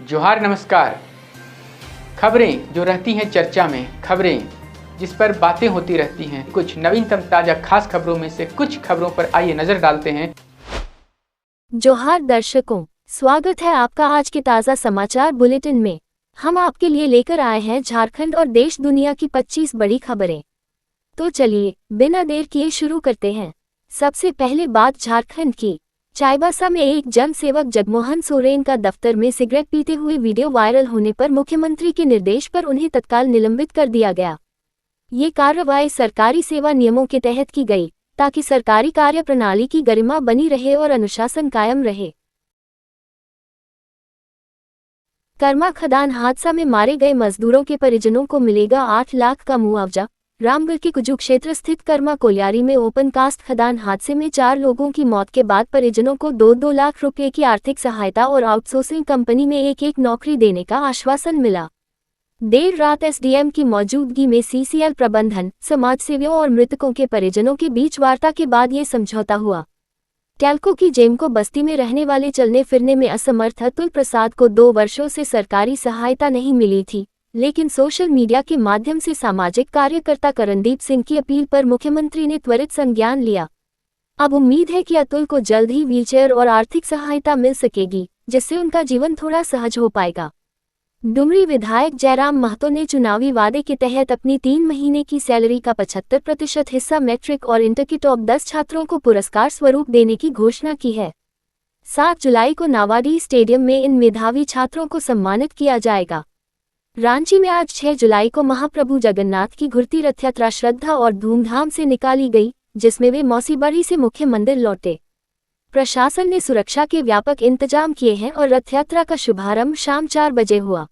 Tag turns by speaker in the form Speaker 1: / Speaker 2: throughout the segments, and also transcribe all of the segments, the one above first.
Speaker 1: जोहार नमस्कार। खबरें जो रहती हैं चर्चा में, खबरें जिस पर बातें होती रहती हैं, कुछ नवीनतम ताजा खास खबरों में से कुछ खबरों पर आइए नजर डालते हैं।
Speaker 2: जोहार दर्शकों, स्वागत है आपका आज के ताज़ा समाचार बुलेटिन में। हम आपके लिए लेकर आए हैं झारखंड और देश दुनिया की 25 बड़ी खबरें। तो चलिए बिना देर किए शुरू करते हैं। सबसे पहले बात झारखंड की। चाईबासा में एक जन सेवक जगमोहन सोरेन का दफ्तर में सिगरेट पीते हुए वीडियो वायरल होने पर मुख्यमंत्री के निर्देश पर उन्हें तत्काल निलंबित कर दिया गया। ये कार्रवाई सरकारी सेवा नियमों के तहत की गई ताकि सरकारी कार्य प्रणाली की गरिमा बनी रहे और अनुशासन कायम रहे। कर्मा खदान हादसा में मारे गए मजदूरों के परिजनों को मिलेगा 8 लाख का मुआवजा। रामगढ़ के कुजू क्षेत्र स्थित कर्मा कोलियारी में ओपन कास्ट खदान हादसे में 4 लोगों की मौत के बाद परिजनों को 2-2 लाख रुपए की आर्थिक सहायता और आउटसोर्सिंग कंपनी में एक नौकरी देने का आश्वासन मिला। देर रात एसडीएम की मौजूदगी में सीसीएल प्रबंधन, समाजसेवियों और मृतकों के परिजनों के बीच वार्ता के बाद ये समझौता हुआ। टेल्को की जेमको बस्ती में रहने वाले चलने फिरने में असमर्थ अतुल प्रसाद को 2 वर्षों से सरकारी सहायता नहीं मिली थी, लेकिन सोशल मीडिया के माध्यम से सामाजिक कार्यकर्ता करणदीप सिंह की अपील पर मुख्यमंत्री ने त्वरित संज्ञान लिया। अब उम्मीद है कि अतुल को जल्द ही व्हीलचेयर और आर्थिक सहायता मिल सकेगी, जिससे उनका जीवन थोड़ा सहज हो पाएगा। डुमरी विधायक जयराम महतो ने चुनावी वादे के तहत अपनी 3 महीने की सैलरी का 75% हिस्सा मैट्रिक और इंटर के टॉप 10 छात्रों को पुरस्कार स्वरूप देने की घोषणा की है। 7 जुलाई को नावाडी स्टेडियम में इन मेधावी छात्रों को सम्मानित किया जाएगा। रांची में आज 6 जुलाई को महाप्रभु जगन्नाथ की घुरती रथ यात्रा श्रद्धा और धूमधाम से निकाली गई, जिसमें वे मौसीबाड़ी से मुख्य मंदिर लौटे। प्रशासन ने सुरक्षा के व्यापक इंतजाम किए हैं और रथ यात्रा का शुभारंभ शाम 4 बजे हुआ।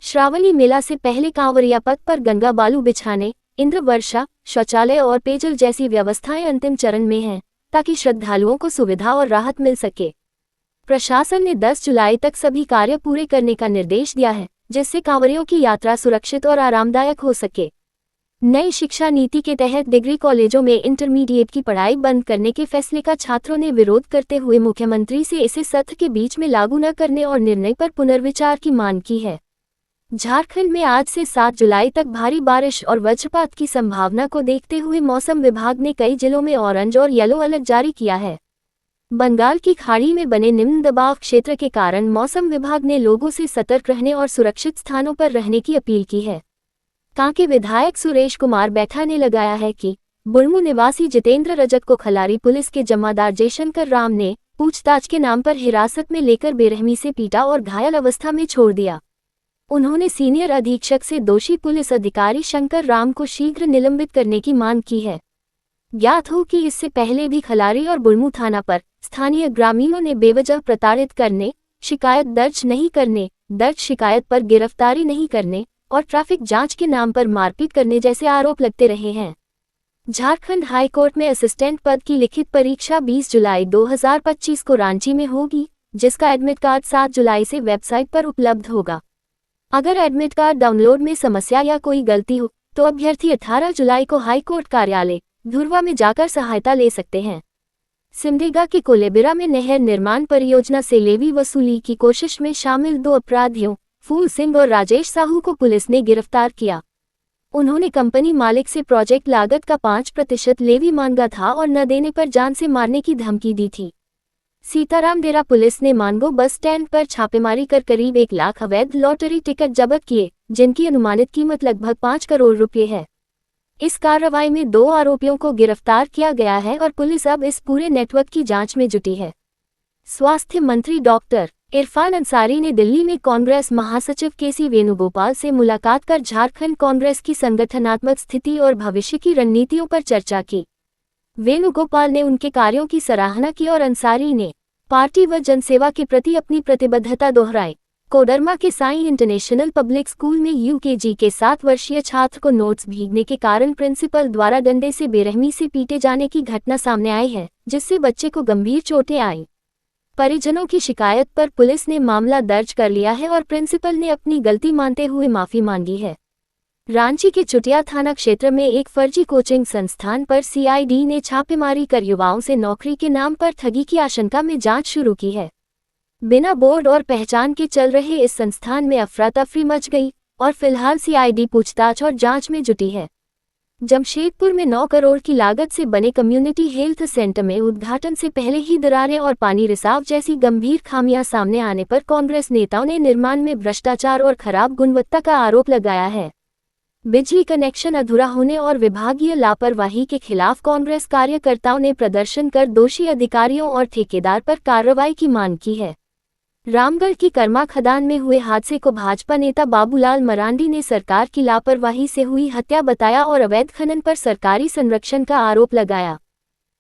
Speaker 2: श्रावणी मेला से पहले कांवरिया पथ पर गंगा बालू बिछाने, इंद्र वर्षा, शौचालय और पेयजल जैसी व्यवस्थाएं अंतिम चरण में हैं, ताकि श्रद्धालुओं को सुविधा और राहत मिल सके। प्रशासन ने 10 जुलाई तक सभी कार्य पूरे करने का निर्देश दिया है, जिससे कांवरियों की यात्रा सुरक्षित और आरामदायक हो सके। नई शिक्षा नीति के तहत डिग्री कॉलेजों में इंटरमीडिएट की पढ़ाई बंद करने के फैसले का छात्रों ने विरोध करते हुए मुख्यमंत्री से इसे सत्र के बीच में लागू न करने और निर्णय पर पुनर्विचार की मांग की है। झारखंड में आज से 7 जुलाई तक भारी बारिश और वज्रपात की संभावना को देखते हुए मौसम विभाग ने कई जिलों में ऑरेंज और येलो अलर्ट जारी किया है। बंगाल की खाड़ी में बने निम्न दबाव क्षेत्र के कारण मौसम विभाग ने लोगों से सतर्क रहने और सुरक्षित स्थानों पर रहने की अपील की है। कांके विधायक सुरेश कुमार बैठा ने लगाया है कि बुढ़मू निवासी जितेंद्र रजक को खलारी पुलिस के जमादार जयशंकर राम ने पूछताछ के नाम पर हिरासत में लेकर बेरहमी से पीटा और घायल अवस्था में छोड़ दिया। उन्होंने सीनियर अधीक्षक से दोषी पुलिस अधिकारी शंकर राम को शीघ्र निलंबित करने की मांग की है। ज्ञात हो कि इससे पहले भी खलारी और बुढ़मू थाना पर स्थानीय ग्रामीणों ने बेवजह प्रताड़ित करने, शिकायत दर्ज नहीं करने, दर्ज शिकायत पर गिरफ्तारी नहीं करने और ट्रैफिक जांच के नाम पर मारपीट करने जैसे आरोप लगते रहे हैं। झारखंड हाईकोर्ट में असिस्टेंट पद की लिखित परीक्षा 20 जुलाई 2025 को रांची में होगी, जिसका एडमिट कार्ड 7 जुलाई से वेबसाइट पर उपलब्ध होगा। अगर एडमिट कार्ड डाउनलोड में समस्या या कोई गलती हो तो अभ्यर्थी 18 जुलाई को हाईकोर्ट कार्यालय धुरवा में जाकर सहायता ले सकते हैं। सिमडेगा के कोलेबिरा में नहर निर्माण परियोजना से लेवी वसूली की कोशिश में शामिल 2 अपराधियों फूल सिंह और राजेश साहू को पुलिस ने गिरफ्तार किया। उन्होंने कंपनी मालिक से प्रोजेक्ट लागत का 5% लेवी मांगा था और न देने पर जान से मारने की धमकी दी थी। सीताराम डेरा पुलिस ने मानगो बस स्टैंड पर छापेमारी कर करीब 1 लाख अवैध लॉटरी टिकट जब्त किए, जिनकी अनुमानित कीमत लगभग 5 करोड़ रुपये है। इस कार्रवाई में 2 आरोपियों को गिरफ्तार किया गया है और पुलिस अब इस पूरे नेटवर्क की जांच में जुटी है। स्वास्थ्य मंत्री डॉक्टर इरफान अंसारी ने दिल्ली में कांग्रेस महासचिव केसी वेणुगोपाल से मुलाकात कर झारखंड कांग्रेस की संगठनात्मक स्थिति और भविष्य की रणनीतियों पर चर्चा की। वेणुगोपाल ने उनके कार्यों की सराहना की और अंसारी ने पार्टी व जनसेवा के प्रति अपनी प्रतिबद्धता दोहराई। कोडरमा के साई इंटरनेशनल पब्लिक स्कूल में यूकेजी के 7 वर्षीय छात्र को नोट्स भीगने के कारण प्रिंसिपल द्वारा डंडे से बेरहमी से पीटे जाने की घटना सामने आई है, जिससे बच्चे को गंभीर चोटें आईं। परिजनों की शिकायत पर पुलिस ने मामला दर्ज कर लिया है और प्रिंसिपल ने अपनी गलती मानते हुए माफी मांगी है। रांची के चुटिया थाना क्षेत्र में एक फर्जी कोचिंग संस्थान पर सीआईडी ने छापेमारी कर युवाओं से नौकरी के नाम पर ठगी की आशंका में जांच शुरू की है। बिना बोर्ड और पहचान के चल रहे इस संस्थान में अफरा तफरी मच गई और फिलहाल सीआईडी पूछताछ और जांच में जुटी है। जमशेदपुर में 9 करोड़ की लागत से बने कम्युनिटी हेल्थ सेंटर में उद्घाटन से पहले ही दरारें और पानी रिसाव जैसी गंभीर खामियां सामने आने पर कांग्रेस नेताओं ने निर्माण में भ्रष्टाचार और खराब गुणवत्ता का आरोप लगाया है। बिजली कनेक्शन अधूरा होने और विभागीय लापरवाही के खिलाफ कांग्रेस कार्यकर्ताओं ने प्रदर्शन कर दोषी अधिकारियों और ठेकेदार पर कार्रवाई की मांग की है। रामगढ़ की कर्मा खदान में हुए हादसे को भाजपा नेता बाबूलाल मरांडी ने सरकार की लापरवाही से हुई हत्या बताया और अवैध खनन पर सरकारी संरक्षण का आरोप लगाया।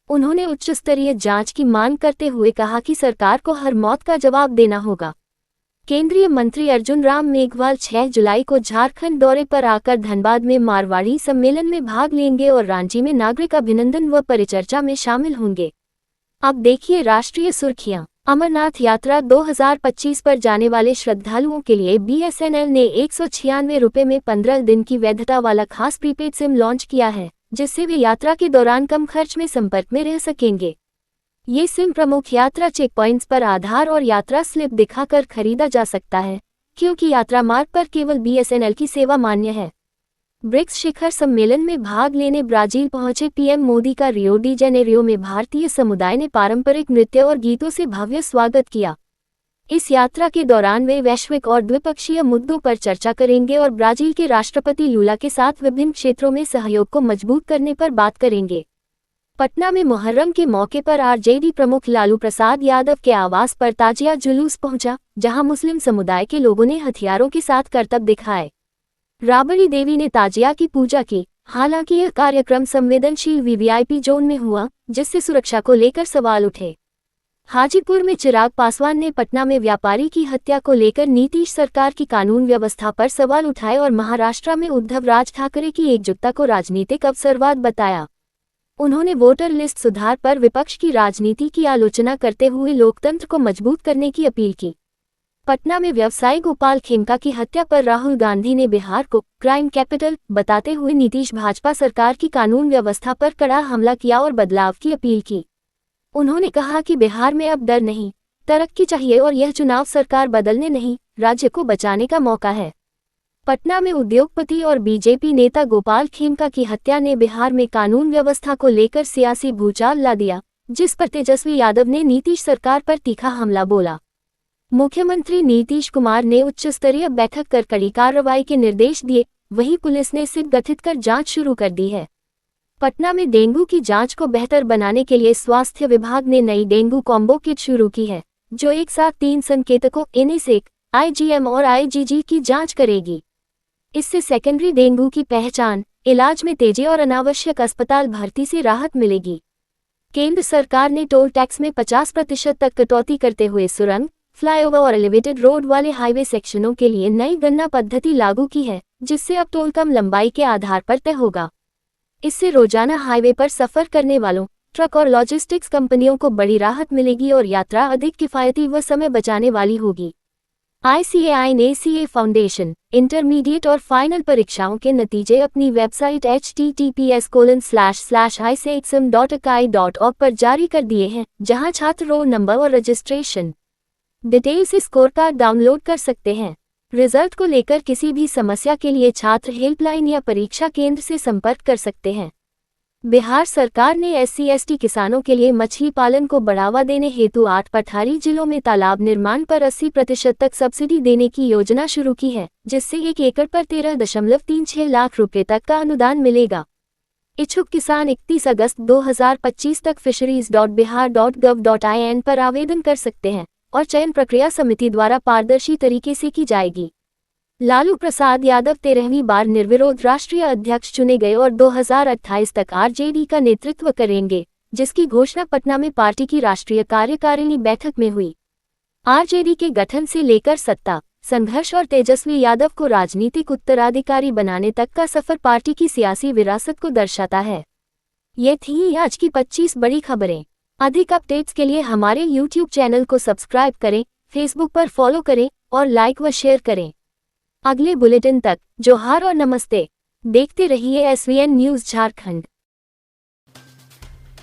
Speaker 2: उन्होंने उच्च स्तरीय जांच की मांग करते हुए कहा कि सरकार को हर मौत का जवाब देना होगा। केंद्रीय मंत्री अर्जुन राम मेघवाल 6 जुलाई को झारखंड दौरे पर आकर धनबाद में मारवाड़ी सम्मेलन में भाग लेंगे और रांची में नागरिक अभिनंदन व परिचर्चा में शामिल होंगे। अब देखिए राष्ट्रीय सुर्खियां। अमरनाथ यात्रा 2025 पर जाने वाले श्रद्धालुओं के लिए बीएसएनएल ने 196 रुपये में 15 दिन की वैधता वाला खास प्रीपेड सिम लॉन्च किया है, जिससे वे यात्रा के दौरान कम खर्च में संपर्क में रह सकेंगे। ये सिम प्रमुख यात्रा चेक पॉइंट्स पर आधार और यात्रा स्लिप दिखाकर खरीदा जा सकता है, क्योंकि यात्रा मार्ग पर केवल बीएसएनएल की सेवा मान्य है। ब्रिक्स शिखर सम्मेलन में भाग लेने ब्राजील पहुंचे पीएम मोदी का रियो डी जेनेरियो में भारतीय समुदाय ने पारंपरिक नृत्य और गीतों से भव्य स्वागत किया। इस यात्रा के दौरान वे वैश्विक और द्विपक्षीय मुद्दों पर चर्चा करेंगे और ब्राजील के राष्ट्रपति लूला के साथ विभिन्न क्षेत्रों में सहयोग को मजबूत करने पर बात करेंगे। पटना में मुहर्रम के मौके पर आरजेडी प्रमुख लालू प्रसाद यादव के आवास पर ताजिया जुलूस पहुंचा, जहां मुस्लिम समुदाय के लोगों ने हथियारों के साथ करतब दिखाए। राबड़ी देवी ने ताजिया की पूजा की। हालांकि यह कार्यक्रम संवेदनशील वीवीआईपी जोन में हुआ, जिससे सुरक्षा को लेकर सवाल उठे। हाजीपुर में चिराग पासवान ने पटना में व्यापारी की हत्या को लेकर नीतीश सरकार की कानून व्यवस्था पर सवाल उठाए और महाराष्ट्र में उद्धव राज ठाकरे की एकजुटता को राजनीतिक अवसरवाद बताया। उन्होंने वोटर लिस्ट सुधार पर विपक्ष की राजनीति की आलोचना करते हुए लोकतंत्र को मजबूत करने की अपील की। पटना में व्यवसायी गोपाल खेमका की हत्या पर राहुल गांधी ने बिहार को क्राइम कैपिटल बताते हुए नीतीश भाजपा सरकार की कानून व्यवस्था पर कड़ा हमला किया और बदलाव की अपील की। उन्होंने कहा कि बिहार में अब डर नहीं, तरक्की चाहिए और यह चुनाव सरकार बदलने नहीं, राज्य को बचाने का मौका है। पटना में उद्योगपति और बीजेपी नेता गोपाल खेमका की हत्या ने बिहार में कानून व्यवस्था को लेकर सियासी भूचाल ला दिया, जिस पर तेजस्वी यादव ने नीतीश सरकार पर तीखा हमला बोला। मुख्यमंत्री नीतीश कुमार ने उच्च स्तरीय बैठक कर कड़ी कार्रवाई के निर्देश दिए, वहीं पुलिस ने सिट गठित कर जांच शुरू कर दी है। पटना में डेंगू की जांच को बेहतर बनाने के लिए स्वास्थ्य विभाग ने नई डेंगू कॉम्बो किट शुरू की है, जो एक साथ 3 संकेतकों एनेसेक, आईजीएम और आईजीजी की जांच करेगी। इससे सेकेंडरी डेंगू की पहचान, इलाज में तेजी और अनावश्यक अस्पताल भर्ती से राहत मिलेगी। केंद्र सरकार ने टोल टैक्स में 50% तक कटौती करते हुए सुरंग, फ्लाईओवर और एलिवेटेड रोड वाले हाईवे सेक्शनों के लिए नई गणना पद्धति लागू की है, जिससे अब टोल कम लंबाई के आधार पर तय होगा। इससे रोजाना हाईवे पर सफर करने वालों, ट्रक और लॉजिस्टिक्स कंपनियों को बड़ी राहत मिलेगी और यात्रा अधिक किफायती व समय बचाने वाली होगी। आईसीएआई ने सीए फाउंडेशन, इंटरमीडिएट और फाइनल परीक्षाओं के नतीजे अपनी वेबसाइट https://iceexam.akai.org पर जारी कर दिए हैं, जहां छात्र रोल नंबर और registration details score card download कर सकते हैं। रिजल्ट को लेकर किसी भी समस्या के लिए छात्र हेल्पलाइन या परीक्षा केंद्र से संपर्क कर सकते हैं। बिहार सरकार ने SC/ST किसानों के लिए मछली पालन को बढ़ावा देने हेतु 8 पठारी जिलों में तालाब निर्माण पर 80% तक सब्सिडी देने की योजना शुरू की है, जिससे 1 एकड़ पर 13.36 लाख रुपए तक का अनुदान मिलेगा। इच्छुक किसान 31 अगस्त 2025 तक fisheries.bihar.gov.in पर आवेदन कर सकते हैं और चयन प्रक्रिया समिति द्वारा पारदर्शी तरीके से की जाएगी। लालू प्रसाद यादव 13वीं बार निर्विरोध राष्ट्रीय अध्यक्ष चुने गए और 2028 तक आरजेडी का नेतृत्व करेंगे, जिसकी घोषणा पटना में पार्टी की राष्ट्रीय कार्यकारिणी बैठक में हुई। आरजेडी के गठन से लेकर सत्ता, संघर्ष और तेजस्वी यादव को राजनीतिक उत्तराधिकारी बनाने तक का सफर पार्टी की सियासी विरासत को दर्शाता है। ये थी आज की 25 बड़ी खबरें। अधिक अपडेट्स के लिए हमारे YouTube चैनल को सब्सक्राइब करें, फेसबुक पर फॉलो करें और लाइक व शेयर करें। अगले बुलेटिन तक जोहार और नमस्ते। देखते रहिए SVN न्यूज़ झारखंड।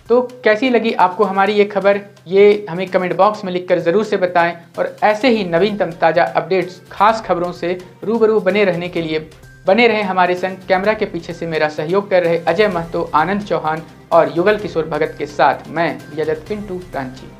Speaker 1: तो कैसी लगी आपको हमारी ये खबर, ये हमें कमेंट बॉक्स में लिखकर ज़रूर से बताएं। और ऐसे ही नवीनतम ताज़ा अपडेट्स, खास खबरों से रूबरू बने रहने के लिए बने रहे हमारे संग। कैमरा के पीछे से मेरा सहयोग कर रहे अजय महतो, आनंद चौहान और युगल किशोर भगत के साथ मैं यजत पिंटू रांची।